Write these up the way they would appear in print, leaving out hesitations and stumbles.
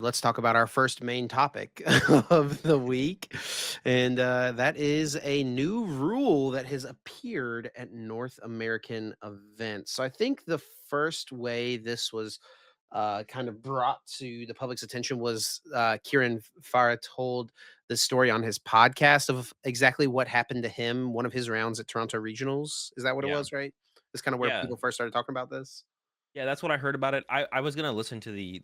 Let's talk about our first main topic of the week. And that is a new rule that has appeared at North American events. So I think the first way this was kind of brought to the public's attention was Kieran Farah told the story on his podcast of exactly what happened to him, one of his rounds at Toronto Regionals. Is that what it Yeah. was, right? That's kind of where Yeah. people first started talking about this. Yeah, that's what I heard about it. I was gonna listen to the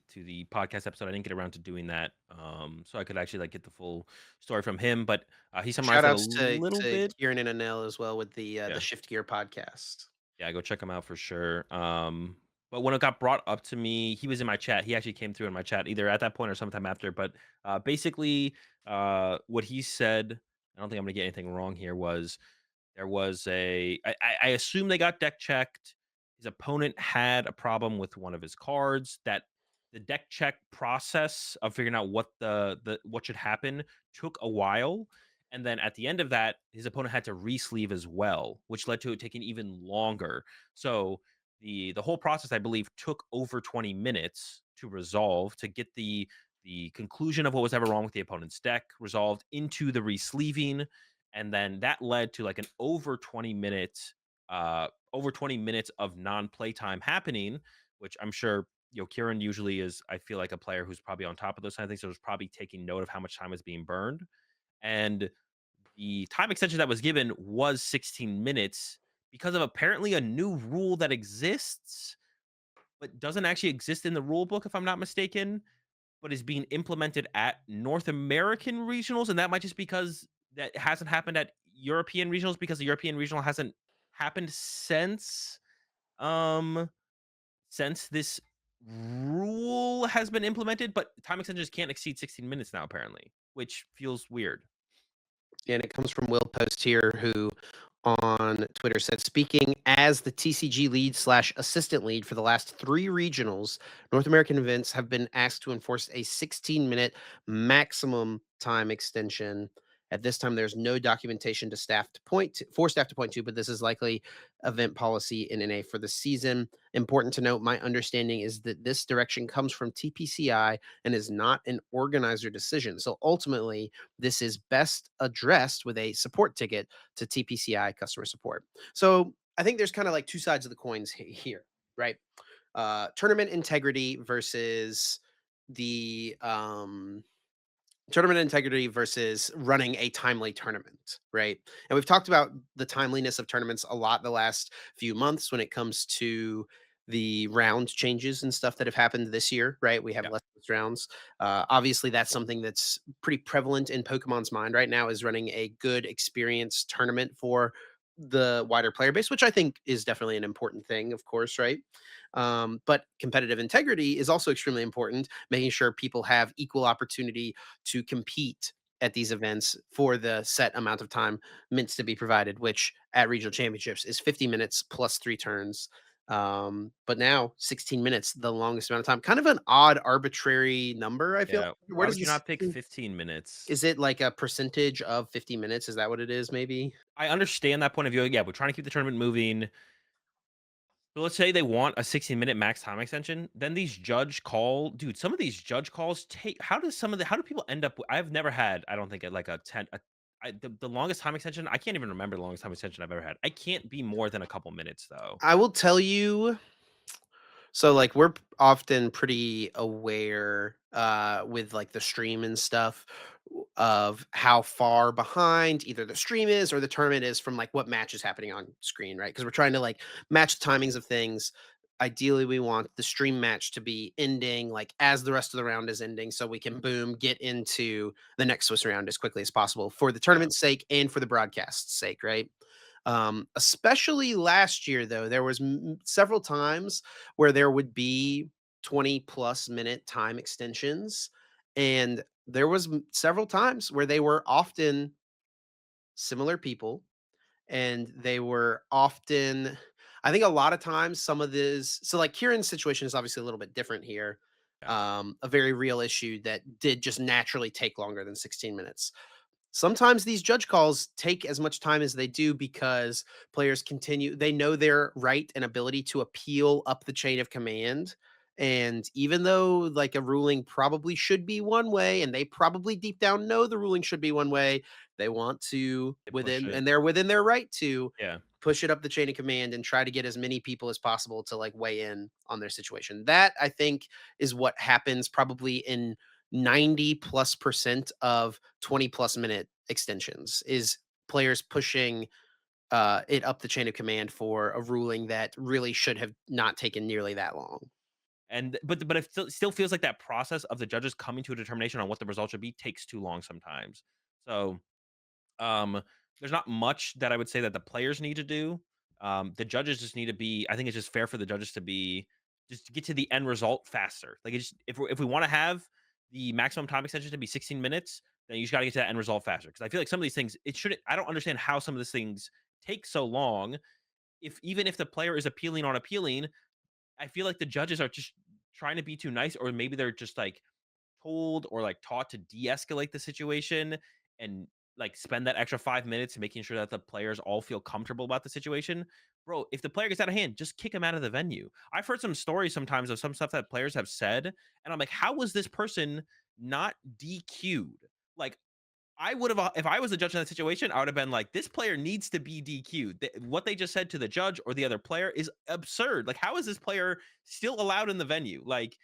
podcast episode. I didn't get around to doing that, so I could actually, like, get the full story from him, but, he Shout summarized it a outs to little bit. Kieran and Anel as well with the Yeah. Shift Gear podcast. Yeah, go check him out for sure. But when it got brought up to me, he was in my chat. He actually came through in my chat either at that point or sometime after, but, basically, what he said, I don't think I'm gonna get anything wrong here, was there was I assume they got deck checked. His opponent had a problem with one of his cards that the deck check process of figuring out what what should happen took a while. And then at the end of that, his opponent had to re-sleeve as well, which led to it taking even longer. So the whole process, I believe, took over 20 minutes to resolve to get the conclusion of what was ever wrong with the opponent's deck resolved into the re-sleeving, and then that led to like an over 20 minutes of non-play time happening, which I'm sure, Kieran usually is, I feel like, a player who's probably on top of those kind of things, so was probably taking note of how much time was being burned. And the time extension that was given was 16 minutes because of apparently a new rule that exists but doesn't actually exist in the rule book, if I'm not mistaken, but is being implemented at North American regionals, and that might just because that hasn't happened at European regionals because the European regional hasn't happened um since this rule has been implemented, but time extensions can't exceed 16 minutes now apparently, which feels weird. And it comes from Will Post here, who on Twitter said, speaking as the TCG lead slash assistant lead for the last three regionals, North American events have been asked to enforce a 16-minute maximum time extension. At this time, there's no documentation to staff to point to, for staff to point to, but this is likely event policy in NA for the season. Important to note, my understanding is that this direction comes from TPCI and is not an organizer decision. So ultimately, this is best addressed with a support ticket to TPCI customer support. So I think there's kind of like two sides of the coins here, right? Tournament integrity versus the tournament integrity versus running a timely tournament, right? And we've talked about the timeliness of tournaments a lot the last few months when it comes to the round changes and stuff that have happened this year, right? We have Yeah. less rounds. Obviously, that's something that's pretty prevalent in Pokemon's mind right now is running a good experience tournament for the wider player base, which I think is definitely an important thing, of course, right? But competitive integrity is also extremely important, making sure people have equal opportunity to compete at these events for the set amount of time meant to be provided, which at regional championships is 50 minutes plus three turns. But now 16 minutes, the longest amount of time, kind of an odd arbitrary number. I feel. Yeah. Where Why does would you this? not pick 15 minutes? Is it like a percentage of 50 minutes? Is that what it is? Maybe. I understand that point of view. Yeah, we're trying to keep the tournament moving. So let's say they want a 16-minute max time extension, then these judge call dude, some of these judge calls take how do people end up I've never had, I don't think, like a 10 the longest time extension, I can't even remember the longest time extension I've ever had. I can't be more than a couple minutes though. I will tell you. So like we're often pretty aware with like the stream and stuff of how far behind either the stream is or the tournament is from like what match is happening on screen, right? Because we're trying to like match the timings of things. Ideally, we want the stream match to be ending like as the rest of the round is ending, so we can boom get into the next Swiss round as quickly as possible for the Yeah. tournament's sake and for the broadcast's sake, right? Especially last year, though, there was several times where there would be 20 plus minute time extensions, and there was several times where they were often similar people, and they were often, I think, a lot of times some of this. So, like Kieran's situation is obviously a little bit different here. Yeah. A very real issue that did just naturally take longer than 16 minutes. Sometimes these judge calls take as much time as they do because players continue, they know their right and ability to appeal up the chain of command And even though like a ruling probably should be one way, and they probably deep down know the ruling should be one way, they want to They push within, it. and they're within their right to Yeah. push it up the chain of command and try to get as many people as possible to like weigh in on their situation. That I think is what happens probably in 90+% of 20+minute extensions is players pushing it up the chain of command for a ruling that really should have not taken nearly that long. And but it still feels like that process of the judges coming to a determination on what the result should be takes too long sometimes. So, um, there's not much that I would say that the players need to do. The judges just need to be. I think it's just fair for the judges to be just to get to the end result faster. Like, it's, if we want to have the maximum time extension to be 16 minutes, then you just got to get to that end result faster. Because I feel like some of these things, it should. I don't understand how some of these things take so long. If even if the player is appealing on appealing, I feel like the judges are just trying to be too nice, or maybe they're just like told or like taught to de-escalate the situation and like spend that extra 5 minutes making sure that the players all feel comfortable about the situation. Bro, if the player gets out of hand, just kick him out of the venue. I've heard some stories sometimes of some stuff that players have said, and I'm like, how was this person not DQ'd? Like, I would have, if I was the judge in that situation, I would have been like, this player needs to be DQ'd. What they just said to the judge or the other player is absurd. Like, how is this player still allowed in the venue? Like,